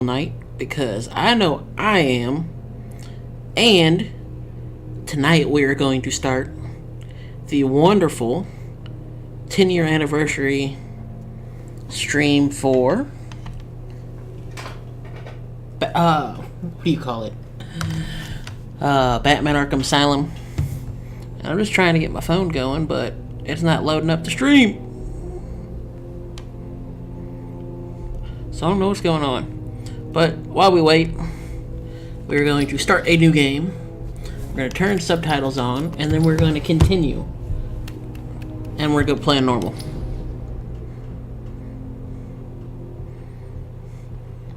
night because I know I am. And tonight we are going to start the wonderful 10-year anniversary stream for what do you call it? Batman Arkham Asylum. And I'm just trying to get my phone going, but it's not loading up the stream. So I don't know what's going on. But while we wait, we're going to start a new game. We're going to turn subtitles on, and then we're going to continue. And we're going to play on normal.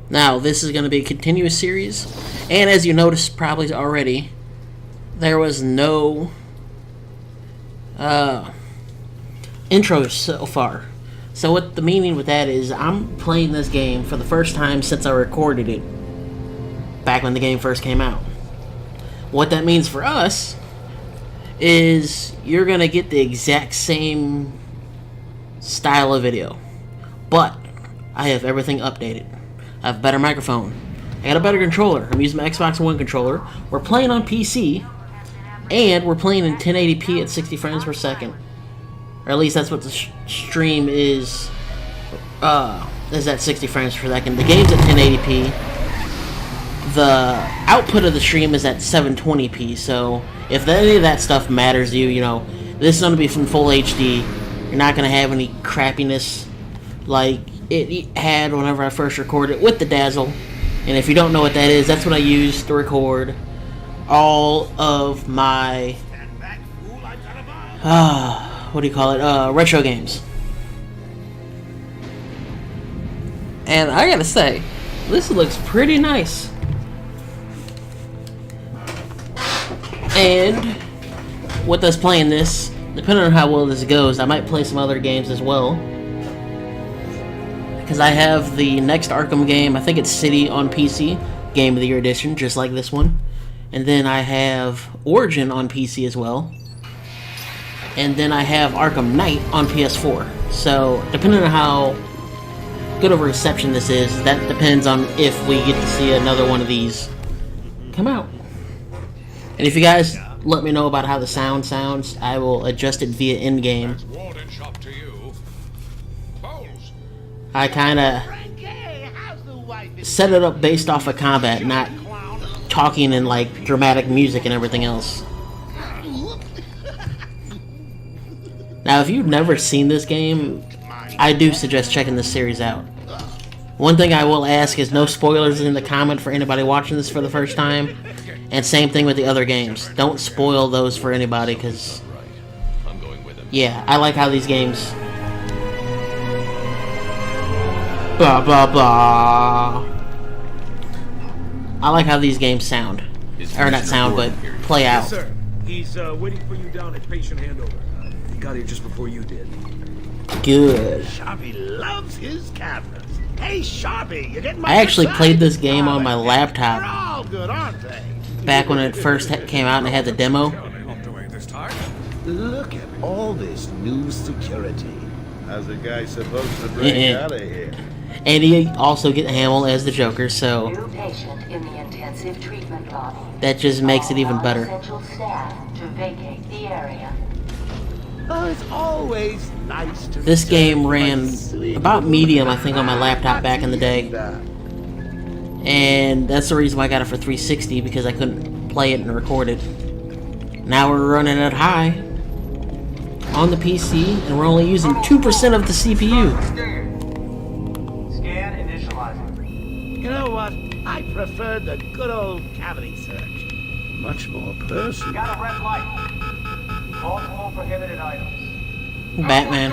Now, this is going to be a continuous series. And as you noticed probably already, there was no intro so far. So what the meaning with that is, I'm playing this game for the first time since I recorded it back when the game first came out. What that means for us is you're going to get the exact same style of video, but I have everything updated. I have a better microphone. I got a better controller. I'm using my Xbox One controller. We're playing on PC, and we're playing in 1080p at 60 frames per second. Or at least that's what the stream is at 60 frames per second. The game's at 1080p. The output of the stream is at 720p, so if any of that stuff matters to you, you know, this is going to be from full HD. You're not going to have any crappiness like it had whenever I first recorded with the Dazzle. And if you don't know what that is, that's what I use to record all of my what do you call it? Retro games. And I gotta say, this looks pretty nice. And with us playing this, depending on how well this goes, I might play some other games as well. Because I have the next Arkham game, I think it's City on PC, Game of the Year edition, just like this one. And then I have Origin on PC as well. And then I have Arkham Knight on PS4. So, depending on how good of a reception this is, that depends on if we get to see another one of these come out. And if you guys let me know about how the sound sounds, I will adjust it via in-game. I kinda set it up based off of combat, not talking in like dramatic music and everything else. Now, if you've never seen this game, I do suggest checking this series out. One thing I will ask is no spoilers in the comment for anybody watching this for the first time. And same thing with the other games. Don't spoil those for anybody, because yeah, I like how these games blah blah blah. I like how these games sound. Or not sound, but play out. Yes, sir. He's waiting for you down at patient handover. He got here just before you did. Good. Sharpie loves his cameras. Hey, Sharpie, you getting my I actually side? played this game on my They're laptop all good, aren't they? back when it first came out and it had the demo. Look at all this new security. How's a guy supposed to break out of here? And he also get Hamill as the Joker, so New patient in the intensive treatment lobby. that just makes it even better. Non-essential staff to vacate the area. Oh, it's always nice to This game return ran my sweet about little medium, I think, on my laptop back in the day. Matilda. And that's the reason why I got it for 360, because I couldn't play it and record it. Now we're running it high on the PC, and we're only using 2% of the CPU. Scan initializing. You know what? I prefer the good old cavity search. Much more personal. Got a red light. Multiple prohibited items. Batman.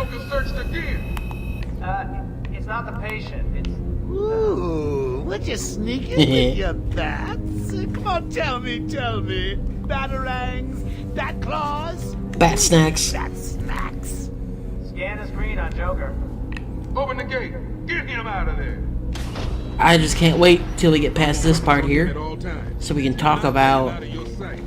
It's not the patient. It's Ooh, would you sneak in with your bats? Come on, tell me. Batarangs, bat claws, Bat snacks. bat snacks. scan is green on Joker. Open the gate. Get him out of there. I just can't wait till we get past this part At here, all times. so we can talk about Out of your sight.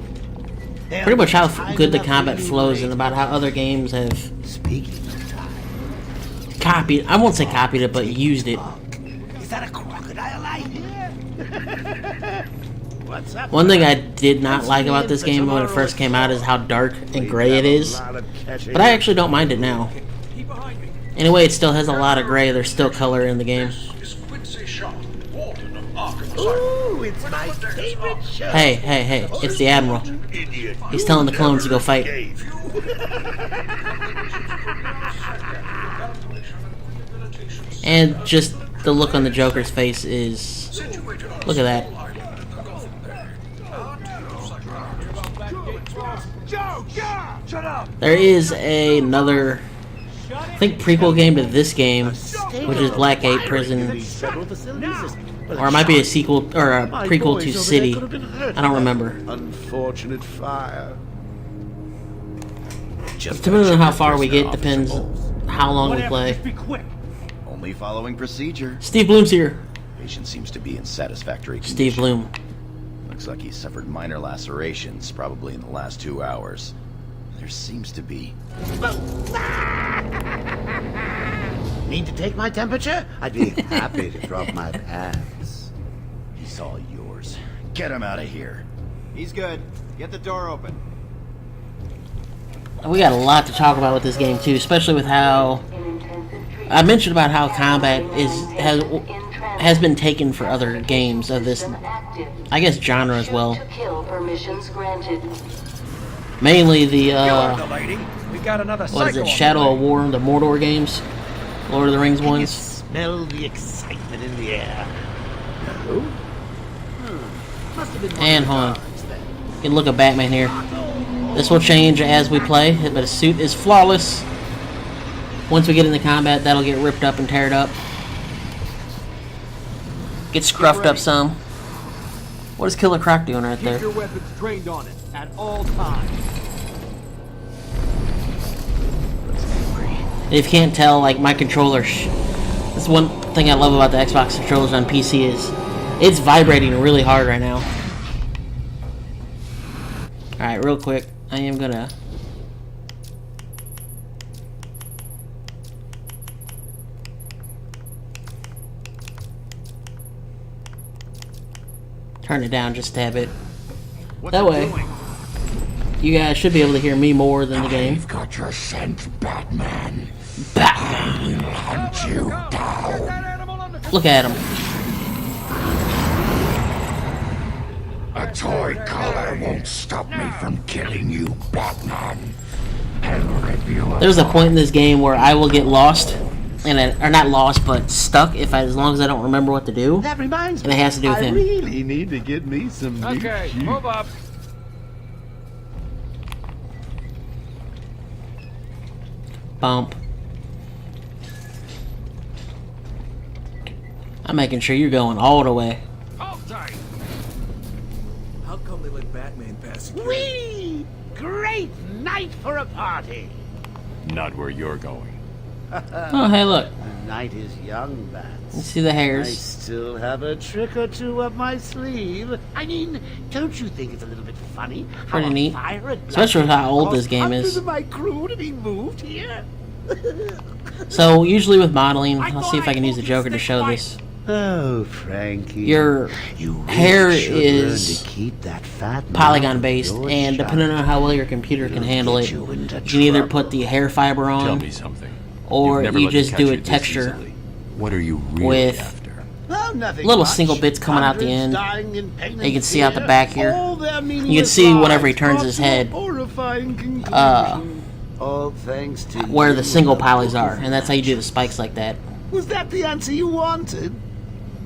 pretty much how good the combat flows and about how other games have Speaking of time, copied, I won't say copied it, but used it. is that a crocodile I hear? What's up? One thing I did not like about this game when it first came out is how dark and gray it is. But I actually don't mind it now. Keep behind me. Anyway, it still has a lot of gray. There's still color in the game. Is Quincy Sharp, warden of Arkham Asylum. Ooh, it's my favorite show. Hey, it's the Admiral. He's telling the clones to go fight. And just the look on the Joker's face is... Look at that. There is another, I think, prequel game to this game, which is Blackgate Prison. Or it might be a sequel, or a prequel to City. I don't remember. Unfortunate fire. Depending on how far we get, depends how long we play. Be quick. Only following procedure. Steve Bloom's here. Patient seems to be in satisfactory condition. Steve Bloom. Looks like he suffered minor lacerations, probably in the last 2 hours. There seems to be... Need to take my temperature? I'd be happy to drop my pants. He's all yours. Get him out of here. He's good. Get the door open. We got a lot to talk about with this game too, especially with how I mentioned about how combat has been taken for other games of this, I guess, genre as well. Mainly the We got another what is it, Shadow of War, the Mordor games, Lord of the Rings Can you ones. smell the excitement in the air? No? Must have been one And of the hold on, dogs then. you can look at Batman here. This will change as we play, but his suit is flawless. Once we get into combat, that'll get ripped up and teared up. Get scruffed up some. What is Killer Croc doing right there? Keep your weapons trained on it at all times. If you can't tell, like, my controller, that's one thing I love about the Xbox controllers on PC is it's vibrating really hard right now. Alright, real quick, I am gonna turn it down just a tad bit. That way, you guys should be able to hear me more than the game. I've got your scent, Batman. Batman! I'll hunt you down. Look at him. A toy collar won't stop me from killing you, Batman. I'll rip you apart. There's a point in this game where I will get lost, or not lost, but stuck as long as I don't remember what to do. That reminds And it me, has to do with I him. really need to get me some new Okay, shoes. move up. Bump. I'm making sure you're going all the way. Hold tight. How come they let Batman pass security? Whee! Great night for a party. Not where you're going. Oh, hey, look. The night is young, You Bats. see the I hairs. still have a trick or two up my sleeve. I mean, don't you think it's a little bit funny? how Pretty a neat. fire at Especially with night how old caused this game hundreds is. of my crew to be moved here. So, usually with modeling, let's see if I can use the Joker to show this. Oh, Frankie. Your you really hair should learn is to keep that fat mouth polygon of based, yours and shut. depending on how well your computer can It'll handle get it, you into you can either trouble. put the hair fiber Tell on, me something. or You've never you let me just catch do you a this texture easily. What are you really with after? Oh, nothing little much. single bits coming out the Hundreds end. dying in pain You and can see out the fear. back here. All their You can meaningless see whenever he lives turns brought his to a head, horrifying conclusion. All thanks to where the you single and polys book are, of and that's how you do the spikes like that. Was that the answer you wanted?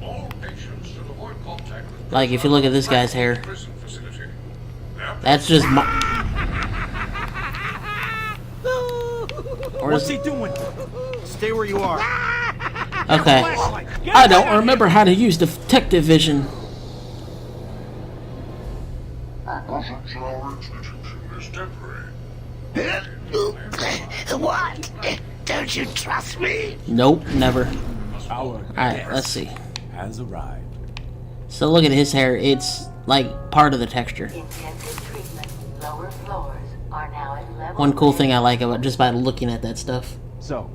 All patients should avoid contact with Like, if you look at this guy's hair, prison facility. that's just What's he doing? Stay where you are. okay. I don't remember how to use detective vision. What? Don't you trust me? Nope, never. Our Alright, let's see. has arrived. So look at his hair, it's like part of the texture. Intensive treatment. Lower floors are now at level. One cool thing I like about just by looking at that stuff. So,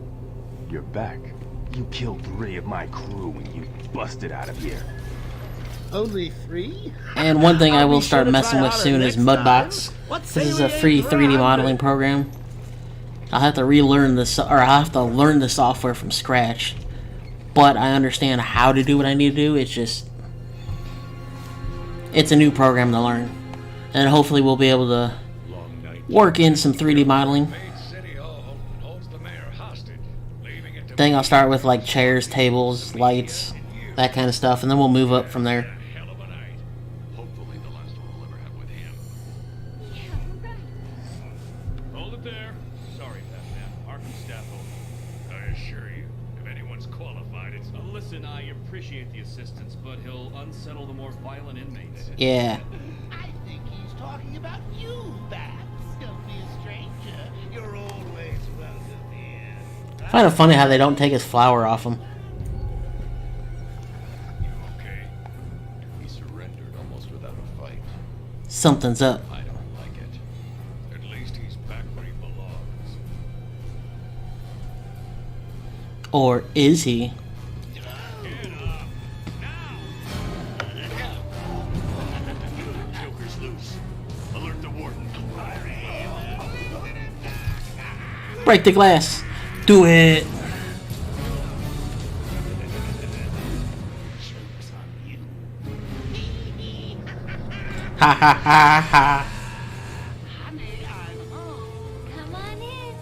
you're back. You killed 3 of my crew when you busted out of here. Only 3? And one thing I I'll will be start sure to messing try with harder soon is next Mudbox. time. What This say is we a free aim for 3D 100? modeling program. I'll have to relearn this, or I'll have to learn the software from scratch. But I understand how to do what I need to do. It's just, it's a new program to learn, and hopefully we'll be able to work in some 3D modeling. Then I'll start with like chairs, tables, lights, that kind of stuff, and then we'll move up from there. Hopefully the last one we'll ever have with him. Hold it there. Sorry, Batman. Arkham staff over. I assure you, if anyone's qualified, it's... Listen, I appreciate the assistance, but he'll unsettle the more violent inmates. Yeah. I think he's talking about you, Bats. Don't be a stranger. You're always welcome here. I find it funny how they don't take his flower off him. Okay. He surrendered almost without a fight. Something's up. I don't like it. At least he's back where he belongs. Or is he? Get up! Now! Joker's loose. Alert the warden. Break the glass. Do it. Ha ha ha ha. Honey, I'm home. Come on in.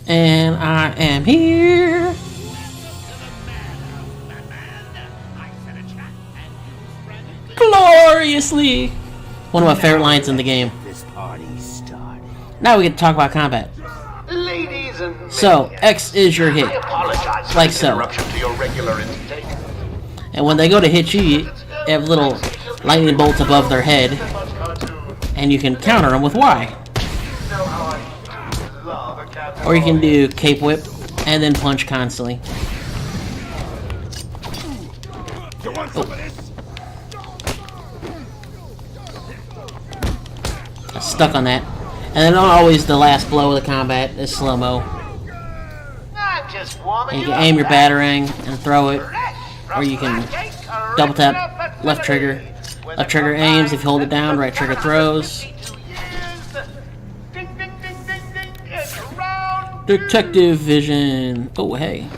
And I am here. Gloriously. One of my favorite lines in the game. This party started. Now we get to talk about combat. Ladies and So, X is your hit. apologize for Like the so. interruption to your regular intake. And when they go to hit you have little lightning bolts above their head. And you can counter them with Y. Or you can do cape whip and then punch constantly. Stuck on that. And then always the last blow of the combat is slow-mo. And you can aim your batarang and throw it. Or you can double tap left trigger. Left trigger aims if you hold it down, right trigger throws. Detective vision. Oh, hey.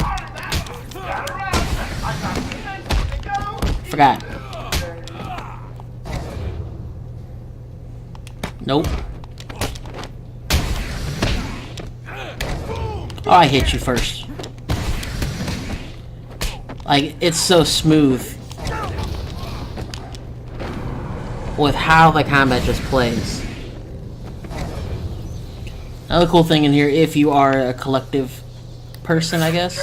Forgot. Nope. Oh, I hit you first. Like, it's so smooth with how the combat just plays. Another cool thing in here, if you are a collective person, I guess,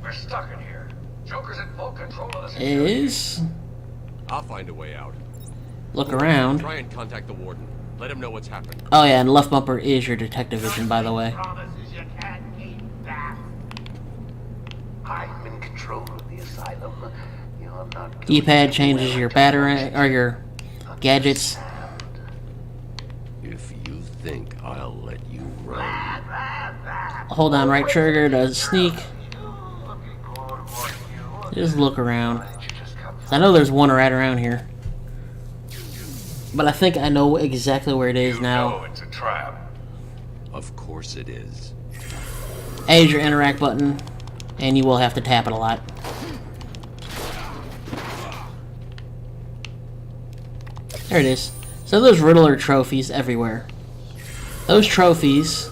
We're stuck in here. Joker's in full control of this. is I'll find a way out. look around. Try and contact the warden. Let him know what's happened. Oh yeah, and left bumper is your detective vision, by the way. Promises you can't keep back. I'm in control of the asylum. You're not. D-pad changes your battery or your gadgets. If you think I'll let you run, Hold down right trigger to sneak. Just look around. I know there's one right around here, but I think I know exactly where it is now. It's a trap. of course it is. A is your interact button, and you will have to tap it a lot. There it is. So there's Riddler trophies everywhere. Those trophies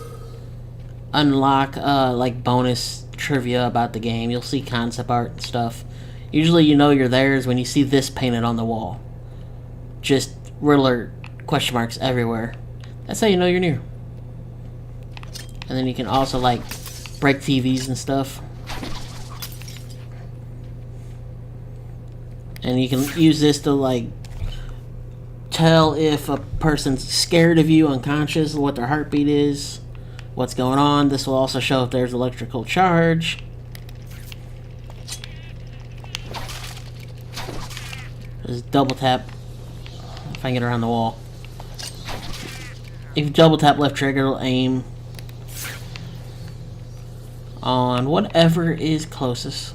unlock like bonus trivia about the game. You'll see concept art and stuff. Usually you know you're there is when you see this painted on the wall. Just Riddler question marks everywhere. That's how you know you're near. And then you can also like break TVs and stuff. And you can use this to like tell if a person's scared of you, unconscious, what their heartbeat is, what's going on. This will also show if there's electrical charge. Just double tap if I can get around the wall. If you double tap left trigger, it'll aim on whatever is closest.